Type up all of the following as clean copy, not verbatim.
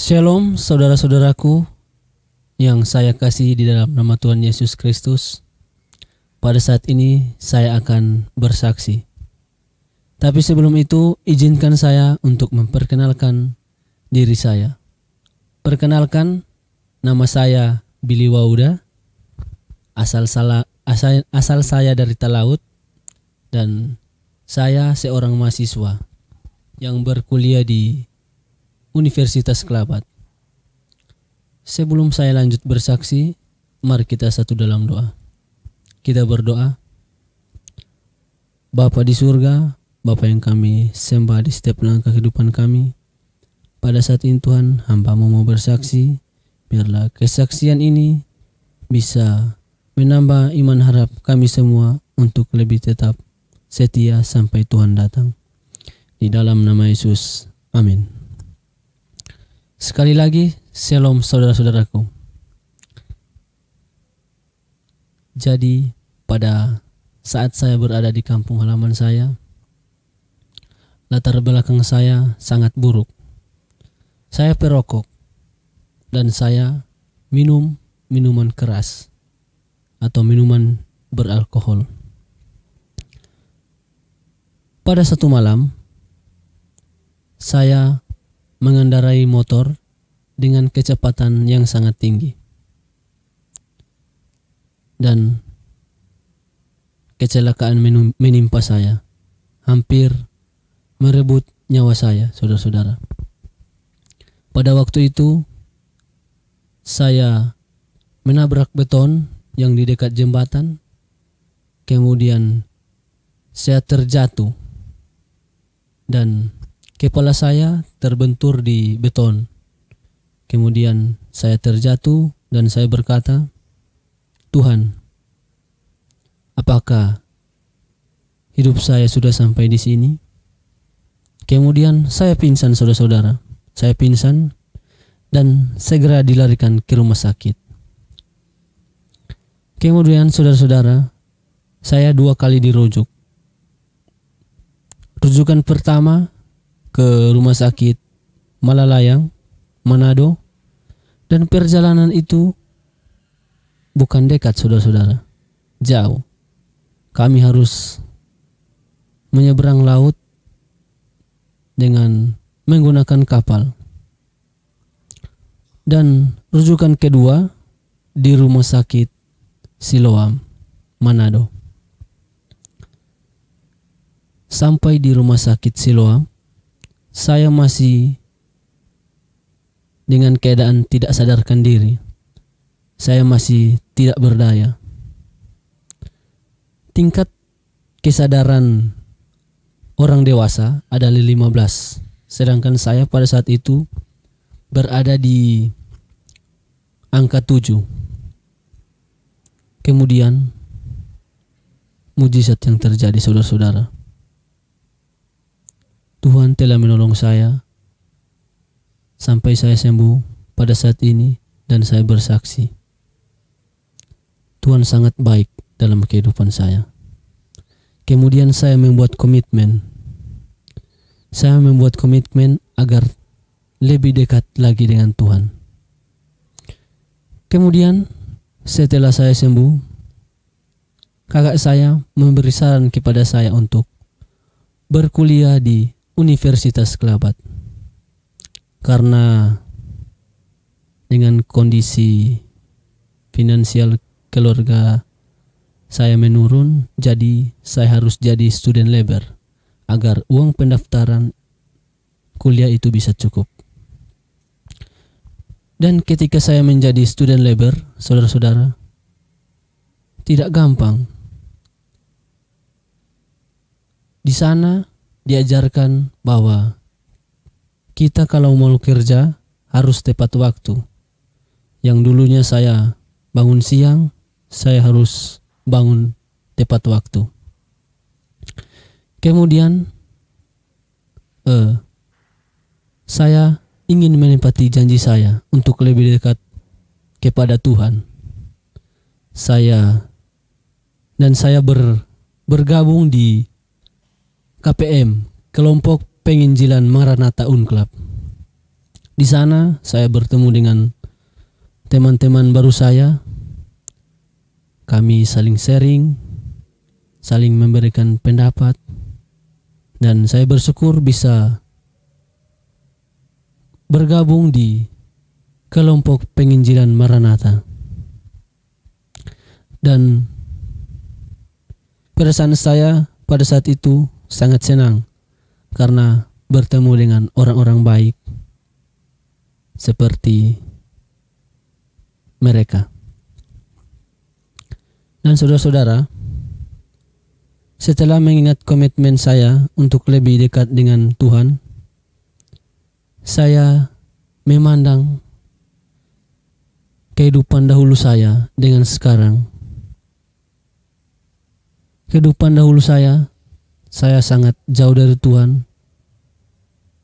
Shalom saudara-saudaraku yang saya kasih di dalam nama Tuhan Yesus Kristus. Pada saat ini saya akan bersaksi. Tapi sebelum itu izinkan saya untuk memperkenalkan diri saya. Perkenalkan, nama saya Billy Wauda. Asal saya dari Talaut dan saya seorang mahasiswa yang berkuliah di Universitas Kelabat. Sebelum saya lanjut bersaksi, mari kita satu dalam doa. Kita berdoa. Bapa di surga, Bapa yang kami sembah di setiap langkah kehidupan kami. Pada saat ini Tuhan, hamba-Mu mau bersaksi. Biarlah kesaksian ini bisa menambah iman harap kami semua untuk lebih tetap setia sampai Tuhan datang. Di dalam nama Yesus, amin. Sekali lagi, shalom saudara-saudaraku. Jadi, pada saat saya berada di kampung halaman saya, latar belakang saya sangat buruk. Saya perokok dan saya minum minuman keras atau minuman beralkohol. Pada satu malam, saya mengendarai motor dengan kecepatan yang sangat tinggi. Dan kecelakaan menimpa saya. Hampir merebut nyawa saya, saudara-saudara. Pada waktu itu, saya menabrak beton yang di dekat jembatan. Kemudian saya terjatuh. Dan kepala saya terbentur di beton. Kemudian saya terjatuh dan saya berkata, Tuhan, apakah hidup saya sudah sampai di sini? Kemudian saya pingsan, saudara-saudara. Saya pingsan dan segera dilarikan ke rumah sakit. Kemudian saudara-saudara, saya 2 kali dirujuk. Rujukan pertama ke rumah sakit Malalayang, Manado, dan perjalanan itu bukan dekat, saudara-saudara, jauh. Kami harus menyeberang laut dengan menggunakan kapal. Dan rujukan kedua di rumah sakit Siloam, Manado. Sampai di rumah sakit Siloam, saya masih dengan keadaan tidak sadarkan diri. Saya masih tidak berdaya. Tingkat kesadaran orang dewasa adalah 15. Sedangkan saya pada saat itu berada di angka 7. Kemudian mujizat yang terjadi, saudara-saudara. Tuhan telah menolong saya sampai saya sembuh pada saat ini dan saya bersaksi. Tuhan sangat baik dalam kehidupan saya. Kemudian saya membuat komitmen. Saya membuat komitmen agar lebih dekat lagi dengan Tuhan. Kemudian setelah saya sembuh, kakak saya memberi saran kepada saya untuk berkuliah di Universitas Kelabat. Karena dengan kondisi finansial keluarga saya menurun, jadi saya harus jadi student labor agar uang pendaftaran kuliah itu bisa cukup. Dan ketika saya menjadi student labor, saudara-saudara, tidak gampang. Di sana diajarkan bahwa kita kalau mau kerja harus tepat waktu. Yang dulunya saya bangun siang, saya harus bangun tepat waktu. Kemudian saya ingin menepati janji saya untuk lebih dekat kepada Tuhan. Saya bergabung di KPM, Kelompok Penginjilan Maranatha Unclub. Di sana saya bertemu dengan teman-teman baru saya. Kami saling sharing, saling memberikan pendapat, dan saya bersyukur bisa bergabung di kelompok penginjilan Maranatha. Dan perasaan saya pada saat itu sangat senang karena bertemu dengan orang-orang baik seperti mereka. Dan saudara-saudara, setelah mengingat komitmen saya untuk lebih dekat dengan Tuhan, saya memandang kehidupan dahulu saya dengan sekarang. Kehidupan dahulu saya sangat jauh dari Tuhan.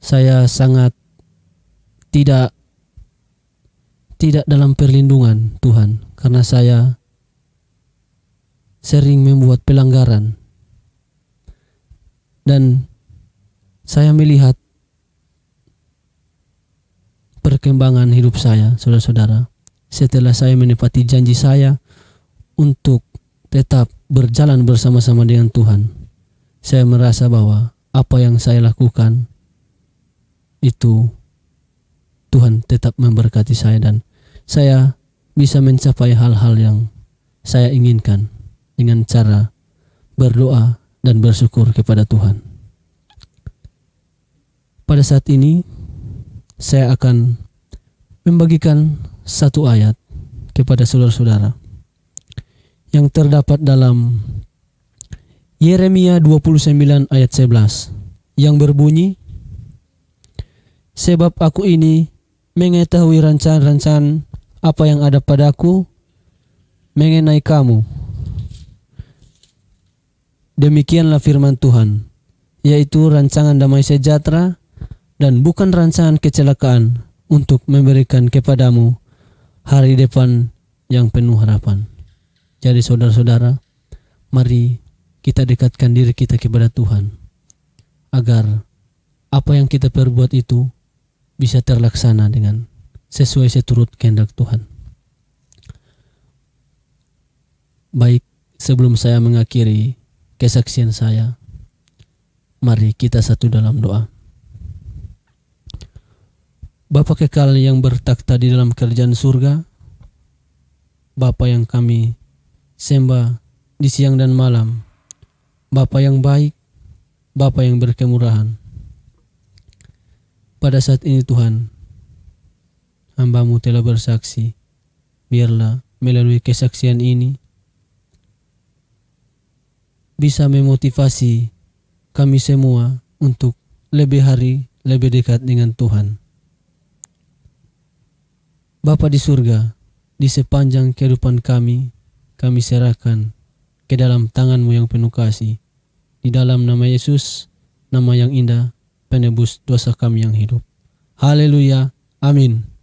Saya sangat tidak dalam perlindungan Tuhan karena saya sering membuat pelanggaran. Dan saya melihat perkembangan hidup saya, saudara-saudara, setelah saya menepati janji saya untuk tetap berjalan bersama-sama dengan Tuhan. Saya merasa bahwa apa yang saya lakukan itu Tuhan tetap memberkati saya, dan saya bisa mencapai hal-hal yang saya inginkan dengan cara berdoa dan bersyukur kepada Tuhan. Pada saat ini saya akan membagikan satu ayat kepada saudara-saudara yang terdapat dalam Yeremia 29 ayat 11 yang berbunyi, "Sebab aku ini mengetahui rancangan-rancangan apa yang ada padaku mengenai kamu. Demikianlah firman Tuhan, yaitu rancangan damai sejahtera dan bukan rancangan kecelakaan, untuk memberikan kepadamu hari depan yang penuh harapan." Jadi saudara-saudara, mari kita dekatkan diri kita kepada Tuhan, agar apa yang kita perbuat itu bisa terlaksana dengan sesuai seturut kehendak Tuhan. Baik, sebelum saya mengakhiri kesaksian saya, mari kita satu dalam doa. Bapa kekal yang bertakhta di dalam kerajaan surga, Bapa yang kami sembah di siang dan malam, Bapa yang baik, Bapa yang berkemurahan. Pada saat ini Tuhan, hamba-Mu telah bersaksi, biarlah melalui kesaksian ini bisa memotivasi kami semua untuk lebih hari lebih dekat dengan Tuhan. Bapa di surga, di sepanjang kehidupan kami serahkan ke dalam tangan-Mu yang penuh kasih. Di dalam nama Yesus, nama yang indah, penebus dosa kami yang hidup. Haleluya. Amin.